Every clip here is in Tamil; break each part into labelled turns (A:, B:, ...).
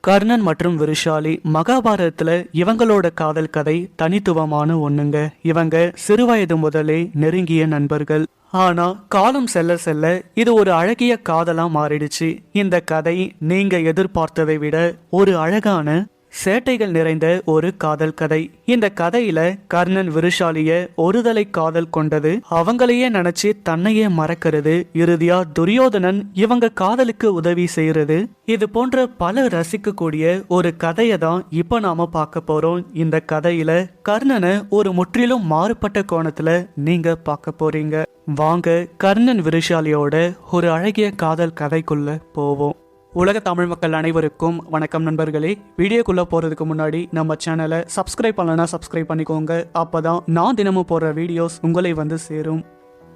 A: கர்ணன் மற்றும் விருஷாலி மகாபாரதத்துல இவங்களோட காதல் கதை தனித்துவமான ஒண்ணுங்க. இவங்க சிறுவயது முதலே நெருங்கிய நண்பர்கள். ஆனா காலம் செல்ல செல்ல இது ஒரு அழகிய காதலா மாறிடுச்சு. இந்த கதை நீங்க எதிர்பார்த்ததை விட ஒரு அழகான சேட்டைகள் நிறைந்த ஒரு காதல் கதை. இந்த கதையில கர்ணன் விருஷாலிய ஒருதலை காதல் கொண்டது, அவங்களையே நினைச்சு தன்னையே மறக்கிறது, இறுதியா துரியோதனன் இவங்க காதலுக்கு உதவி செய்யறது, இது போன்ற பல ரசிக்கக்கூடிய ஒரு கதையை தான் இப்ப நாம பார்க்க போறோம். இந்த கதையில கர்ணனை ஒரு முற்றிலும் மாறுபட்ட கோணத்துல நீங்க பார்க்க போறீங்க. வாங்க கர்ணன் விருஷாலியோட ஒரு அழகிய காதல் கதைக்குள்ள போவோம். உலக தமிழ் மக்கள் அனைவருக்கும் வணக்கம் நண்பர்களே. வீடியோக்குள்ள போறதுக்கு முன்னாடி நம்ம சேனலை சப்ஸ்கிரைப் பண்ணலன்னா சப்ஸ்கிரைப் பண்ணிக்கோங்க. அப்பதான் நான் தினமும் போடுற வீடியோஸ் உங்களை வந்து சேரும்.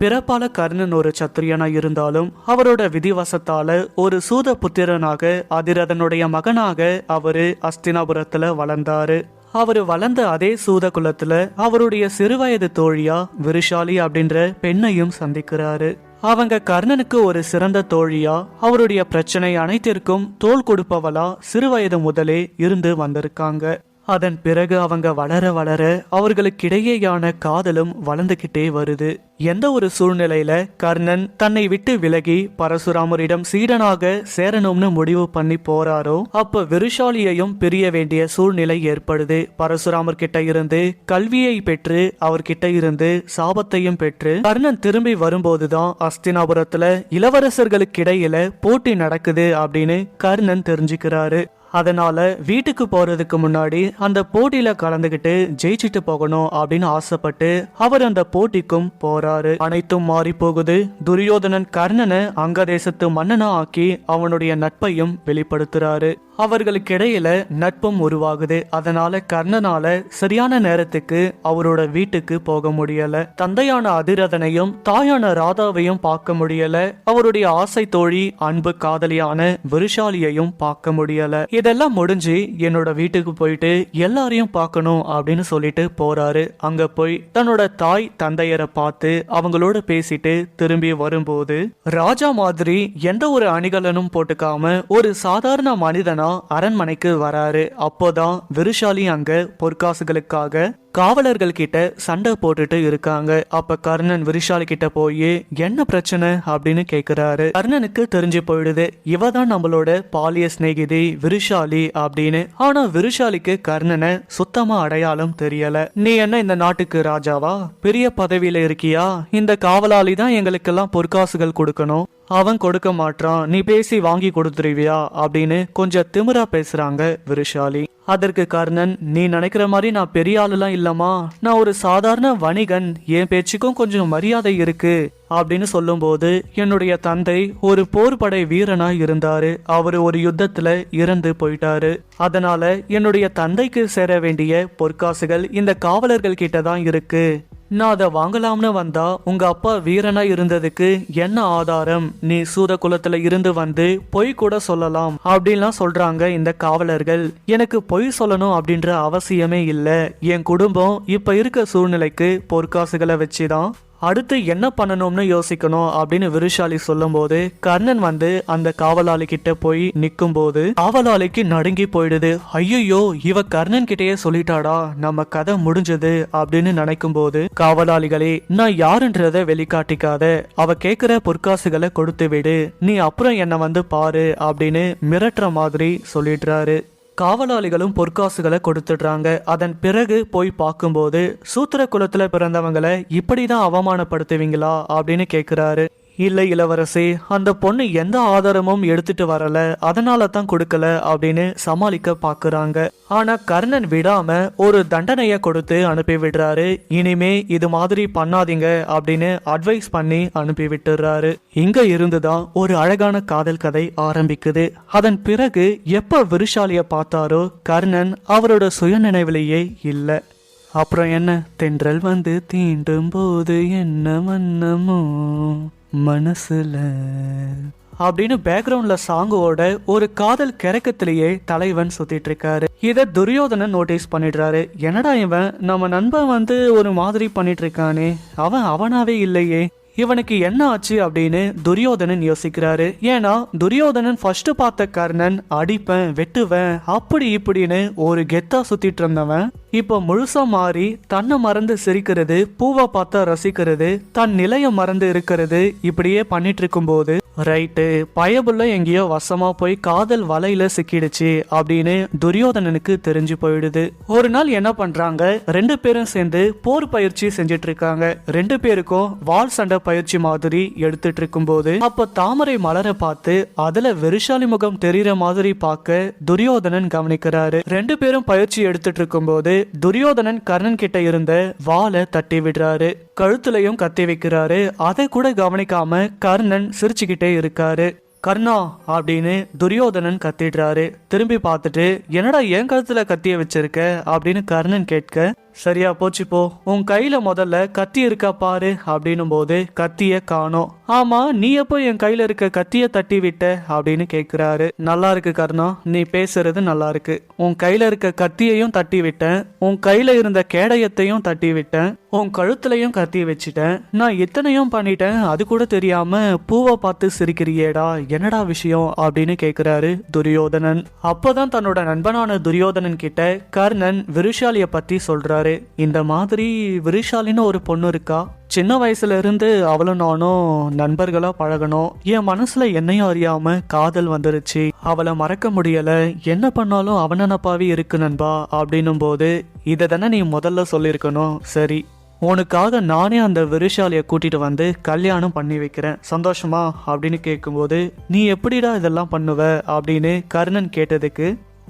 A: பிறப்பால கர்ணன் ஒரு சத்திரியனா இருந்தாலும் அவரோட விதிவசத்தால ஒரு சூத புத்திரனாக அதிரதனுடைய மகனாக அவரு அஸ்தினாபுரத்துல வளர்ந்தாரு. அவரு வளர்ந்த அதே சூத குலத்துல அவருடைய சிறுவயது தோழியா விருஷாலி அப்படின்ற பெண்ணையும் சந்திக்கிறாரு. அவங்க கர்ணனுக்கு ஒரு சிறந்த தோழியா, அவருடைய பிரச்சனை அனைத்திற்கும் தோள் கொடுப்பவளா சிறுவயது முதலே இருந்து வந்திருக்காங்க. அதன் பிறகு அவங்க வளர வளர அவர்களுக்கிடையேயான காதலும் வளர்ந்துகிட்டே வருது. எந்த ஒரு சூழ்நிலையில கர்ணன் தன்னை விட்டு விலகி பரசுராமரிடம் சீடனாக சேரணும்னு முடிவு பண்ணி போறாரோ அப்ப விருஷாலியையும் பிரிய வேண்டிய சூழ்நிலை ஏற்படுது. பரசுராமர் கிட்ட இருந்து கல்வியை பெற்று அவர்கிட்ட இருந்து சாபத்தையும் பெற்று கர்ணன் திரும்பி வரும்போதுதான் அஸ்தினாபுரத்துல இளவரசர்களுக்கிடையில போட்டி நடக்குது அப்படின்னு கர்ணன் தெரிஞ்சுக்கிறாரு. அதனால வீட்டுக்கு போறதுக்கு முன்னாடி அந்த போட்டியில கலந்துகிட்டு ஜெயிச்சிட்டு போகணும் அப்படின்னு ஆசைப்பட்டு அவர் அந்த போட்டிக்கும் போறாரு. அனைத்தும் மாறி போகுது. துரியோதனன் கர்ணனை அங்க தேசத்து மன்னனா ஆக்கி அவனுடைய நட்பையும் வெளிப்படுத்துறாரு. அவர்களுக்கு இடையில நட்பும் உருவாகுது. அதனால கர்ணனால சரியான நேரத்துக்கு அவரோட வீட்டுக்கு போக முடியல. தந்தையான அதிரதனையும் தாயான ராதாவையும் பார்க்க முடியல. அவருடைய ஆசை தோழி அன்பு காதலியான விருஷாலியையும் பார்க்க முடியல. இதெல்லாம் முடிஞ்சு என்னோட வீட்டுக்கு போயிட்டு எல்லாரையும் பார்க்கணும் அப்படின்னு சொல்லிட்டு போறாரு. அங்க போய் தன்னோட தாய் தந்தையரை பார்த்து அவங்களோட பேசிட்டு திரும்பி வரும்போது ராஜா மாதிரி எந்த ஒரு அணிகலனும் போட்டுக்காம ஒரு சாதாரண மனிதனா அரண்மனைக்கு வராரு. அப்போதான் விருஷாலி அங்க பொற்காசுகளுக்காக காவலர்கள் கிட்ட சண்டை போட்டுட்டு இருக்காங்க. அப்ப கர்ணன் விருஷாலி கிட்ட போய் என்ன பிரச்சனை அப்படின்னு கேக்குறாரு. கர்ணனுக்கு தெரிஞ்சு போயிடுது இவதான் நம்மளோட பாலிய சிநேகிதி விருஷாலி அப்படின்னு. ஆனா விருஷாலிக்கு கர்ணனை சுத்தமா அடையாளம் தெரியல. நீ என்ன இந்த நாட்டுக்கு ராஜாவா, பெரிய பதவியில இருக்கியா, இந்த காவலாளி தான் எங்களுக்கெல்லாம் பொற்காசுகள் கொடுக்கணும், அவன் கொடுக்க மாட்டான், நீ பேசி வாங்கி கொடுத்துருவியா அப்படின்னு கொஞ்சம் திமிரா பேசுறாங்க விருஷாலி. அதற்கு கர்ணன், நீ நினைக்கிற மாதிரி நான் பெரிய ஆளுலாம் இல்லமா, நான் ஒரு சாதாரண வணிகன், என் பேச்சுக்கும் கொஞ்சம் மரியாதை இருக்கு அப்படின்னு சொல்லும் போது என்னுடைய தந்தை ஒரு போர்படை வீரனா இருந்தாரு, அவரு ஒரு யுத்தத்துல இறந்து போயிட்டாரு. அதனால என்னுடைய தந்தைக்கு சேர வேண்டிய பொற்காசுகள் இந்த காவலர்கள் கிட்ட தான் இருக்கு. நான் அதை வாங்கலாம்னு வந்தா உங்க அப்பா வீரனா இருந்ததுக்கு என்ன ஆதாரம், நீ சூத குலத்துல இருந்து வந்து பொய் கூட சொல்லலாம் அப்படின்லாம் சொல்றாங்க இந்த காவலர்கள். எனக்கு பொய் சொல்லணும் அப்படின்ற அவசியமே இல்ல. என் குடும்பம் இப்ப இருக்க சூழ்நிலைக்கு பொற்காசுகளை வச்சுதான் அடுத்து என்ன பண்ணணும்னு யோசிக்கணும் அப்படின்னு விருஷாலி சொல்லும் போது கர்ணன் வந்து அந்த காவலாளி கிட்ட போய் நிக்கும் போது காவலாளிக்கு நடுங்கி போயிடுது. ஐயோ இவ கர்ணன் கிட்டயே சொல்லிட்டாடா, நம்ம கதை முடிஞ்சது அப்படின்னு நினைக்கும் போது காவலாளிகளே, நான் யாருன்றத வெளிக்காட்டிக்காத, அவ கேக்குற பொற்காசுகளை கொடுத்து விடு, நீ அப்புறம் என்ன வந்து பாரு அப்படின்னு மிரட்டுற மாதிரி சொல்லிடுறாரு. காவலாளிகளும் பொற்காசுகளை கொடுத்துடுறாங்க. அதன் பிறகு போய் பார்க்கும்போது சூத்திர குலத்துல பிறந்தவங்களை இப்படிதான் அவமானப்படுத்துவீங்களா அப்படின்னு கேக்குறாரு. இல்லை இளவரசி, அந்த பொண்ணு எந்த ஆதாரமும் எடுத்துட்டு வரல, அதனால தான் கொடுக்கல அப்படின்னு சமாளிக்க பாக்குறாங்க. ஆனா கர்ணன் விடாம ஒரு தண்டனைய கொடுத்து அனுப்பி விடுறாரு. இனிமே இது மாதிரி பண்ணாதீங்க அப்படின்னு அட்வைஸ் பண்ணி அனுப்பி விட்டுறாரு. இங்க இருந்துதான் ஒரு அழகான காதல் கதை ஆரம்பிக்குது. அதன் பிறகு எப்ப விருஷாலிய பார்த்தாரோ கர்ணன் அவரோட சுயநினைவிலேயே இல்ல. அப்புறம் என்ன, தென்றல் வந்து தீண்டும் போது என்ன வண்ணமோ மனசுல அப்படின்னு பேக்ரவுண்ட்ல சாங்கோட ஒரு காதல் கிறக்கத்திலேயே தலைவன் சுத்திட்டு இருக்காரு. இத துரியோதனன் நோட்டீஸ் பண்ணிடுறாரு. என்னடா இவன் நம்ம நண்பன் வந்து ஒரு மாதிரி பண்ணிட்டு இருக்கானே, அவன் அவனாவே இல்லையே, இவனுக்கு என்ன ஆச்சு அப்படின்னு துரியோதனன் யோசிக்கிறாரு. ஏன்னா துரியோதனன் ஃபர்ஸ்ட் பார்த்த கர்ணன் அடிப்பேன் வெட்டுவேன் அப்படி இப்படின்னு ஒரு கெத்தா சுத்திட்டு இருந்தவன் இப்ப முழுசா மாறி தன்னை மறந்து சிரிக்கிறது, பூவை பார்த்தா ரசிக்கிறது, தன் நிலைய மறந்து இருக்கிறது, இப்படியே பண்ணிட்டு இருக்கும் போது ரைட்டு பயபுள்ள எங்கேயோ வசமா போய் காதல் வலையில சிக்கிடுச்சு அப்படின்னு துரியோதனனுக்கு தெரிஞ்சு போயிடுது. ஒரு நாள் என்ன பண்றாங்க, ரெண்டு பேரும் சேர்ந்து போர் பயிற்சி செஞ்சிட்டு இருக்காங்க. ரெண்டு பேருக்கும் வால் சண்டை பயிற்சி மாதிரி எடுத்துட்டு இருக்கும் போது அப்ப தாமரை மலரை பார்த்து அதுல வெறிஷாலி முகம் தெரிகிற மாதிரி பார்க்க துரியோதனன் கவனிக்கிறாரு. ரெண்டு பேரும் பயிற்சி எடுத்துட்டு இருக்கும் போது துரியோதனன் கர்ணன் கிட்ட இருந்த வாளை தட்டி விடுறாரு, கழுத்துலயும் கத்தி வைக்கிறாரு. அதை கூட கவனிக்காம கர்ணன் சிரிச்சுக்கிட்டே இருக்காரு. கர்ணா அப்படின்னு துரியோதனன் கத்திடுறாரு. திரும்பி பார்த்துட்டு என்னடா என் கழுத்துல கத்திய வச்சிருக்க அப்படின்னு கர்ணன் கேட்க, சரியா போச்சு போ, உன் கையில முதல்ல கத்தி இருக்கா பாரு அப்படின்னும் போது கத்திய காணோம். ஆமா நீ எப்போ என் கையில இருக்க கத்திய தட்டி விட்ட அப்படின்னு கேக்குறாரு. நல்லா இருக்கு கர்ணா, நீ பேசுறது நல்லா இருக்கு. உன் கையில இருக்க கத்தியையும் தட்டி விட்டேன், உன் கையில இருந்த கேடயத்தையும் தட்டி விட்டேன், உன் கழுத்துலையும் கத்தி வச்சுட்டேன், நான் இத்தனையும் பண்ணிட்டேன், அது கூட தெரியாம பூவை பார்த்து சிரிக்கிறியேடா, என்னடா விஷயம் அப்படின்னு கேக்குறாரு துரியோதனன். அப்பதான் தன்னோட நண்பனான துரியோதனன் கிட்ட கர்ணன் விருஷாலிய பத்தி சொல்றாரு. இந்த மாதிரி விருஷாலின்னு ஒரு பொண்ணு இருக்கா, சின்ன வயசுல இருந்து அவளும் நானும் நண்பர்களா பழகணும், என் மனசுல என்னையும் அறியாம காதல் வந்துருச்சு, அவளை மறக்க முடியல, என்ன பண்ணாலும் அவனப்பாவே இருக்கு நண்பா அப்படின்னும் போது இதை தானே நீ முதல்ல சொல்லியிருக்கணும், சரி உனக்காக நானே அந்த விருஷாலிய கூட்டிட்டு வந்து கல்யாணம் பண்ணி வைக்கிறேன், சந்தோஷமா அப்படின்னு கேட்கும்போது நீ எப்படிடா இதெல்லாம் பண்ணுவ அப்படின்னு கர்ணன் கேட்டதுக்கு,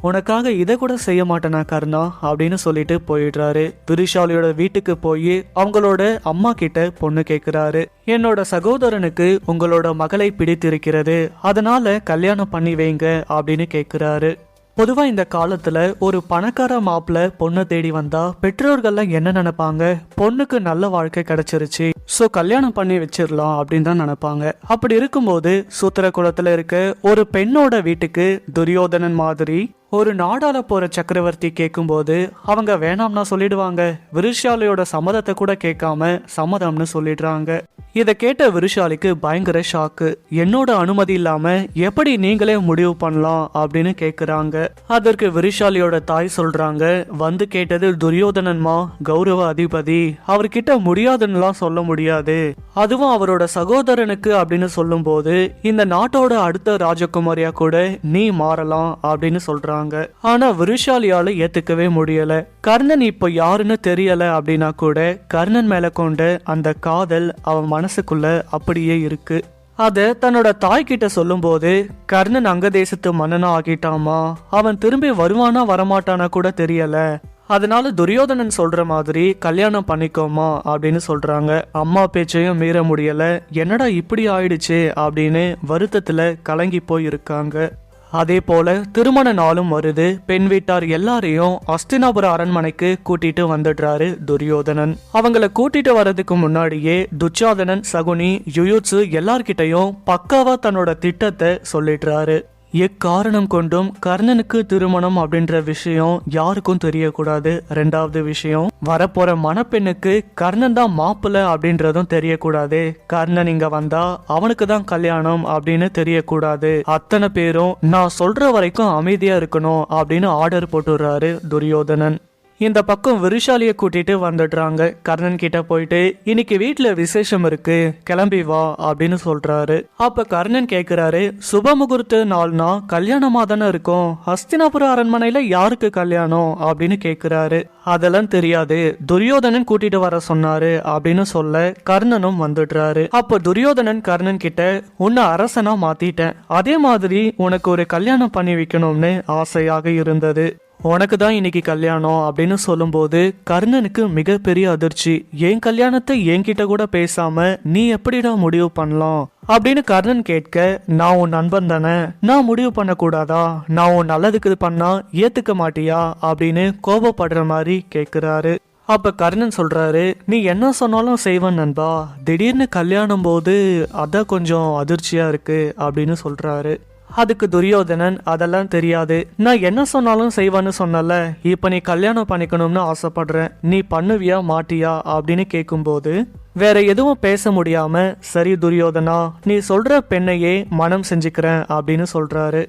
A: உனக்காக இதை கூட செய்ய மாட்டேனா கர்ணா அப்படின்னு சொல்லிட்டு போயிடுறாரு. விருஷாலியோட வீட்டுக்கு போய் அவங்களோட அம்மா கிட்ட பொண்ணு கேட்கிறாரு. என்னோட சகோதரனுக்கு உங்களோட மகளை பிடித்திருக்கிறது, அதனால கல்யாணம் பண்ணி வைங்க அப்படின்னு கேட்கிறாரு. பொதுவா இந்த காலத்துல ஒரு பணக்கார மாப்பிள்ள பொண்ணை தேடி வந்தா பெற்றோர்கள்லாம் என்ன நினைப்பாங்க, பொண்ணுக்கு நல்ல வாழ்க்கை கிடைச்சிருச்சு, சோ கல்யாணம் பண்ணி வச்சிடலாம் அப்படின்னு தான் நினைப்பாங்க. அப்படி இருக்கும்போது சூத்திர குலத்துல இருக்க ஒரு பெண்ணோட வீட்டுக்கு துரியோதனன் மாதிரி ஒரு நாடால போற சக்கரவர்த்தி கேட்கும்போது அவங்க வேணாம்னா சொல்லிடுவாங்க, விருஷாலியோட சம்மதத்தை கூட கேட்காம சம்மதம்னு சொல்லிடுறாங்க. இதை கேட்ட விருஷாலிக்கு பயங்கர ஷாக்கு. என்னோட அனுமதி இல்லாம எப்படி நீங்களே முடிவு பண்ணலாம் அப்படின்னு கேக்குறாங்க. அதற்கு விருஷாலியோட தாய் சொல்றாங்க, வந்து கேட்டது துரியோதனன்மா, கௌரவ அதிபதி, அவர்கிட்ட முடியாதுன்னுலாம் சொல்ல முடியாது, அதுவும் அவரோட சகோதரனுக்கு அப்படின்னு சொல்லும் போது இந்த நாட்டோட அடுத்த ராஜகுமாரியா கூட நீ மாறலாம் அப்படின்னு சொல்றாங்க. ஆனா விருஷாலியால ஏத்துக்கவே முடியல. கர்ணன் இப்ப யாருன்னு தெரியல அப்படின்னா கூட கர்ணன் மேல கொண்ட அந்த காதல் அவன் மனசுக்குள்ள அப்படியே இருக்கு. அத தன்னோட தாய் கிட்ட சொல்லும் போது கர்ணன் அங்க தேசத்து மன்னனா ஆகிட்டாமா, அவன் திரும்பி வருவானா வரமாட்டானா கூட தெரியல, அதனால துரியோதனன் சொல்ற மாதிரி கல்யாணம் பண்ணிக்கோமா அப்படின்னு சொல்றாங்க. அம்மா பேச்சையும் மீற முடியல, என்னடா இப்படி ஆயிடுச்சு அப்படின்னு வருத்தத்துல கலங்கி போய் இருக்காங்க. அதே போல திருமண நாளும் வருது. பெண் வீட்டார் எல்லாரையும் அஸ்தினாபுர அரண்மனைக்கு கூட்டிட்டு வந்துடுறாரு துரியோதனன். அவங்கள கூட்டிட்டு வர்றதுக்கு முன்னாடியே துச்சாதனன், சகுனி, யுயுத்சு எல்லார்கிட்டையும் பக்காவா தன்னோட திட்டத்தை சொல்லிடுறாரு. எக்காரணம் கொண்டும் கர்ணனுக்கு திருமணம் அப்படின்ற விஷயம் யாருக்கும் தெரியக்கூடாது. ரெண்டாவது விஷயம், வரப்போற மணப்பெண்ணுக்கு கர்ணன் தான் மாப்பிள்ளை அப்படின்றதும் தெரியக்கூடாது. கர்ணன் இங்க வந்தா அவனுக்கு தான் கல்யாணம் அப்படின்னு தெரியக்கூடாது. அத்தனை பேரும் நான் சொல்ற வரைக்கும் அமைதியா இருக்கணும் அப்படின்னு ஆர்டர் போட்டுறாரு துரியோதனன். இந்த பக்கம் விருஷாலிய கூட்டிட்டு வந்துடுறாங்க. கர்ணன் கிட்ட போயிட்டு இன்னைக்கு வீட்டுல விசேஷம் இருக்கு, கிளம்பி வா அப்படின்னு சொல்றாரு. அப்ப கர்ணன் கேக்குறாரு, சுப முகூர்த்த நாள்னா கல்யாணமா தானே இருக்கும், ஹஸ்தினாபுர அரண்மனையில யாருக்கு கல்யாணம் அப்படின்னு கேக்குறாரு. அதெல்லாம் தெரியாது, துரியோதனன் கூட்டிட்டு வர சொன்னாரு அப்படின்னு சொல்ல கர்ணனும் வந்துடுறாரு. அப்ப துரியோதனன் கர்ணன் கிட்ட, உன்னை அரசனா மாத்திட்டேன், அதே மாதிரி உனக்கு ஒரு கல்யாணம் பண்ணி வைக்கணும்னு ஆசையாக இருந்தது, உனக்கு தான் இன்னைக்கு கல்யாணம் அப்படின்னு சொல்லும்போது கர்ணனுக்கு மிகப்பெரிய அதிர்ச்சி. என் கல்யாணத்தை என்கிட்ட கூட பேசாம நீ எப்படிடா முடிவு பண்ணலாம் அப்படின்னு கர்ணன் கேட்க, நான் உன் நண்பன் தானே, நான் முடிவு பண்ண கூடாதா, நான் உன் நல்லதுக்கு பண்ணா ஏத்துக்க மாட்டியா அப்படின்னு கோபப்படுற மாதிரி கேக்குறாரு. அப்ப கர்ணன் சொல்றாரு, நீ என்ன சொன்னாலும் செய்வன் நண்பா, திடீர்னு கல்யாணம் போது அதான் கொஞ்சம் அதிர்ச்சியா இருக்கு அப்படின்னு சொல்றாரு. அதுக்கு துரியோதனன் அதெல்லாம் தெரியாது, நான் என்ன சொன்னாலும் செய்வான்னு சொன்னல, இப்ப நீ கல்யாணம் பண்ணிக்கணும்னு ஆசைப்படுறேன், நீ பண்ணுவியா மாட்டியா அப்படின்னு கேட்கும்போது வேற எதுவும் பேச முடியாம சரி துரியோதனா நீ சொல்ற பெண்ணையே மனம் செஞ்சுக்கிறேன் அப்படின்னு சொல்றாரு.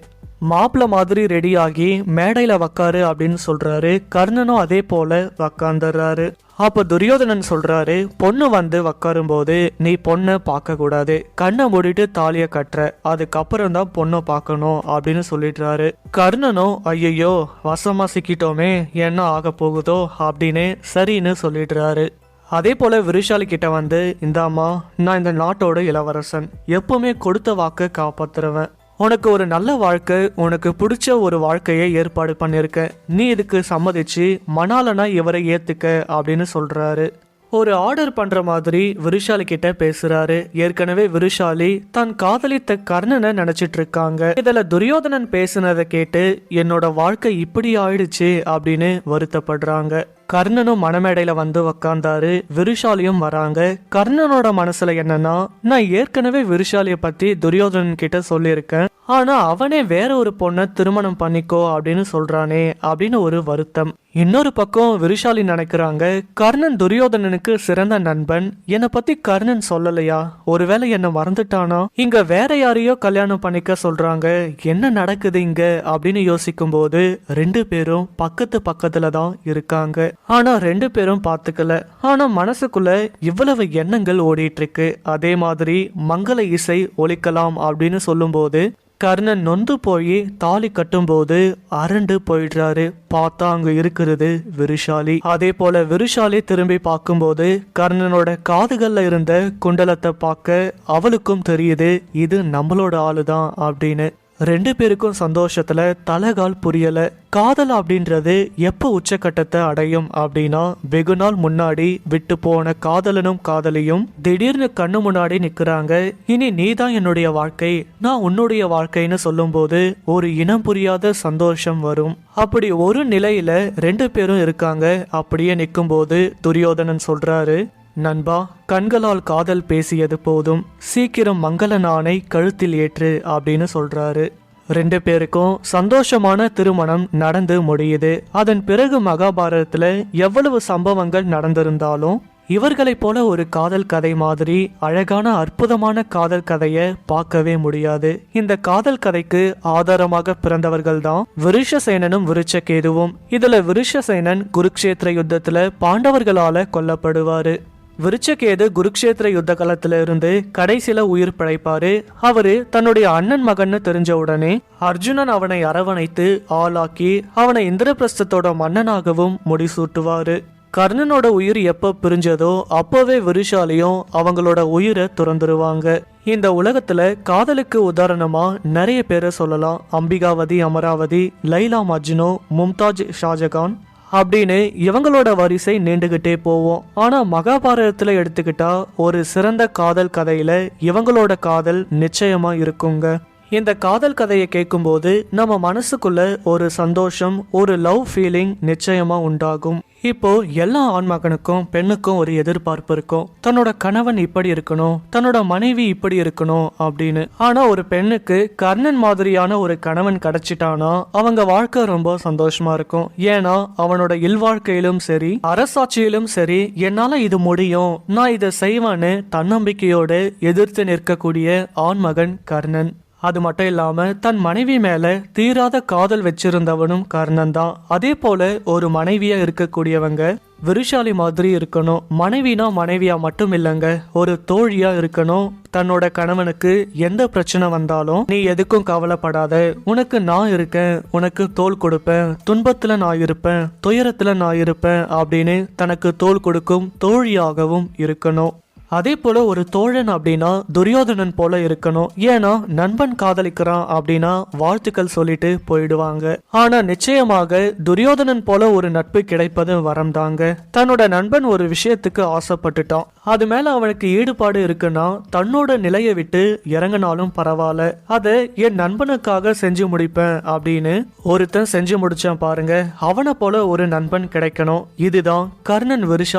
A: மாப்பிள்ள மாதிரி ரெடி ஆகி மேடையில வக்காரு அப்படின்னு சொல்றாரு. கர்ணனும் அதே போல வக்காந்துறாரு. அப்ப துரியோதனன் சொல்றாரு, பொண்ணு வந்து உக்காரும் போது நீ பொண்ணை பார்க்க கூடாது, கண்ணை மூடிட்டு தாலிய கட்டுற, அதுக்கப்புறம் தான் பொண்ணை பார்க்கணும் அப்படின்னு சொல்லிடுறாரு. கர்ணனும் ஐயோ வசமா சிக்கிட்டோமே என்ன ஆக போகுதோ அப்படின்னு சரின்னு சொல்லிடுறாரு. அதே போல விருஷாலி கிட்ட வந்து, இந்தாமா நான் இந்த நாட்டோட இளவரசன், எப்பவுமே கொடுத்த வாக்க காப்பாத்துறவன், உனக்கு ஒரு நல்ல வாழ்க்கை, உனக்கு பிடிச்ச ஒரு வாழ்க்கையை ஏற்பாடு பண்ணிருக்க, நீ இதுக்கு சம்மதிச்சு மணாலனா இவரை ஏத்துக்க அப்படின்னு சொல்றாரு. ஒரு ஆர்டர் பண்ற மாதிரி விருஷாலி கிட்ட பேசுறாரு. ஏற்கனவே விருஷாலி தான் காதலித்த கர்ணனை நினைச்சிட்டு இருக்காங்க. இதுல துரியோதனன் பேசுனதை கேட்டு என்னோட வாழ்க்கை இப்படி ஆயிடுச்சு அப்படின்னு வருத்தப்படுறாங்க. கர்ணனும் மணமேடையில வந்து உக்காந்தாரு. விருஷாலியும் வராங்க. கர்ணனோட மனசுல என்னன்னா, நான் ஏற்கனவே விருஷாலிய பத்தி துரியோதனன் கிட்ட சொல்லியிருக்கேன், ஆனா அவனே வேற ஒரு பொண்ணை திருமணம் பண்ணிக்கோ அப்படின்னு சொல்றானே அப்படின்னு ஒரு வருத்தம். இன்னொரு பக்கம் விருஷாலி நினைக்கிறாங்க, கர்ணன் துரியோதனனுக்கு சிறந்த நண்பன், என்னை பத்தி கர்ணன் சொல்லலையா, ஒருவேளை என்ன மறந்துட்டானா, இங்க வேற யாரையோ கல்யாணம் பண்ணிக்க சொல்றாங்க, என்ன நடக்குது இங்க அப்படின்னு யோசிக்கும் போது ரெண்டு பேரும் பக்கத்து பக்கத்துல தான் இருக்காங்க. ஆனா ரெண்டு பேரும் பாத்துக்கல. ஆனா மனசுக்குள்ள இவ்வளவு எண்ணங்கள் ஓடிட்டு இருக்கு. அதே மாதிரி மங்கள இசை ஒலிக்கலாம் அப்படின்னு சொல்லும் போது கர்ணன் நொந்து போய் தாலி கட்டும் போது அரண்டு போயிடுறாரு. பார்த்தா அங்க இருக்கிறது விருஷாலி. அதே போல விருஷாலி திரும்பி பார்க்கும்போது கர்ணனோட காதுகள்ல இருந்த குண்டலத்தை பார்க்க அவளுக்கும் தெரியுது இது நம்மளோட ஆளுதான் அப்படின்னு. ரெண்டு பேருக்கும் சந்தோஷத்துல தலகால் புரியல. காதல் அப்படின்றது எப்ப உச்சக்கட்டத்தை அடையும் அப்படின்னா, வெகு நாள் முன்னாடி விட்டு போன காதலனும் காதலியும் திடீர்னு கண்ணு முன்னாடி நிக்கிறாங்க. இனி நீதான் என்னுடைய வாழ்க்கை, நான் உன்னுடைய வாழ்க்கைன்னு சொல்லும் போது ஒரு இனம் புரியாத சந்தோஷம் வரும். அப்படி ஒரு நிலையில ரெண்டு பேரும் இருக்காங்க. அப்படியே நிற்கும் போது துரியோதனன் சொல்றாரு, நண்பா, கண்களால் காதல் பேசியது போதும், சீக்கிரம் மங்கள நாணை கழுத்தில் ஏற்று அப்படின்னு சொல்றாரு. ரெண்டு பேருக்கும் சந்தோஷமான திருமணம் நடந்து முடியுது. அதன் பிறகு மகாபாரதத்துல எவ்வளவு சம்பவங்கள் நடந்திருந்தாலும் இவர்களைப் போல ஒரு காதல் கதை மாதிரி அழகான அற்புதமான காதல் கதைய பார்க்கவே முடியாது. இந்த காதல் கதைக்கு ஆதாரமாக பிறந்தவர்கள் தான் விருஷசேனனும் விருச்சகேதுவும். இதுல விருஷசேனன் குருக்ஷேத்திர யுத்தத்துல பாண்டவர்களால கொல்லப்படுவாரு. விருச்சகேது குருக்ஷேத்திர யுத்த காலத்துல இருந்து கடைசியில உயிர் பிழைப்பாரு. அவரு தன்னுடைய அண்ணன் மகன்னு தெரிஞ்ச உடனே அர்ஜுனன் அவனை அரவணைத்து ஆளாக்கி அவனை இந்திரபிரஸ்தத்தோட மன்னனாகவும் முடிசூட்டுவாரு. கர்ணனோட உயிர் எப்ப பிரிஞ்சதோ அப்பவே விருஷாலியும் அவங்களோட உயிரை துறந்துருவாங்க. இந்த உலகத்துல காதலுக்கு உதாரணமா நிறைய பேரை சொல்லலாம். அம்பிகாவதி, அமராவதி, லைலா மஜ்னு, மும்தாஜ், ஷாஜகான் அப்படின்னு இவங்களோட வரிசை நீண்டுகிட்டே போவோம். ஆனா மகாபாரதத்துல எடுத்துக்கிட்டா ஒரு சிறந்த காதல் கதையில இவங்களோட காதல் நிச்சயமா இருக்குங்க. இந்த காதல் கதையை கேட்கும்போது நம்ம மனசுக்குள்ள ஒரு சந்தோஷம், ஒரு லவ் ஃபீலிங் நிச்சயமா உண்டாகும். இப்போ எல்லா ஆண்மகனுக்கும் பெண்ணுக்கும் ஒரு எதிர்பார்ப்பு இருக்கும், தன்னோட கணவன் இப்படி இருக்கணும், தன்னோட மனைவி இப்படி இருக்கணும் அப்படின்னு. ஆனா ஒரு பெண்ணுக்கு கர்ணன் மாதிரியான ஒரு கணவன் கிடைச்சிட்டானா அவங்க வாழ்க்கை ரொம்ப சந்தோஷமா இருக்கும். ஏன்னா அவனோட இல்வாழ்க்கையிலும் சரி அரசாட்சியிலும் சரி என்னால இது முடியும், நான் இதை செய்வேன்னு தன்னம்பிக்கையோடு எதிர்த்து நிற்கக்கூடிய ஆண்மகன் கர்ணன். அது மட்டும் இல்லாம தன் மனைவி மேல தீராத காதல் வச்சிருந்தவனும் கர்ணன் தான். அதே போல ஒரு மனைவியா இருக்கக்கூடியவங்க விருஷாலி மாதிரி இருக்கணும். மனைவினா மனைவியா மட்டும் இல்லைங்க, ஒரு தோழியா இருக்கணும். தன்னோட கணவனுக்கு எந்த பிரச்சனை வந்தாலும் நீ எதுக்கும் கவலைப்படாத, உனக்கு நான் இருக்கேன், உனக்கு தோள் கொடுப்பேன், துன்பத்துல நான் இருப்பேன், துயரத்துல நான் இருப்பேன் அப்படின்னு தனக்கு தோள் கொடுக்கும் தோழியாகவும் இருக்கணும். அதே போல ஒரு தோழன் அப்படின்னா துரியோதனன் போல இருக்கணும். ஏன்னா நண்பன் காதலிக்கிறான் அப்படின்னா வாழ்த்துக்கள் சொல்லிட்டு போயிடுவாங்க. ஆனா நிச்சயமாக துரியோதனன் போல ஒரு நட்பு கிடைப்பது வரம் தாங்க. தன்னோட நண்பன் ஒரு விஷயத்துக்கு ஆசைப்பட்டுட்டான், அது மேல அவனுக்கு ஈடுபாடு இருக்குன்னா தன்னோட நிலையை விட்டு இறங்கினாலும் பரவாயில்ல, அதை என் நண்பனுக்காக செஞ்சு முடிப்பேன் அப்படின்னு ஒருத்தன் செஞ்சு முடிச்சான் பாருங்க. அவனை போல ஒரு நண்பன் கிடைக்கணும். இதுதான் கர்ணன் விருஷா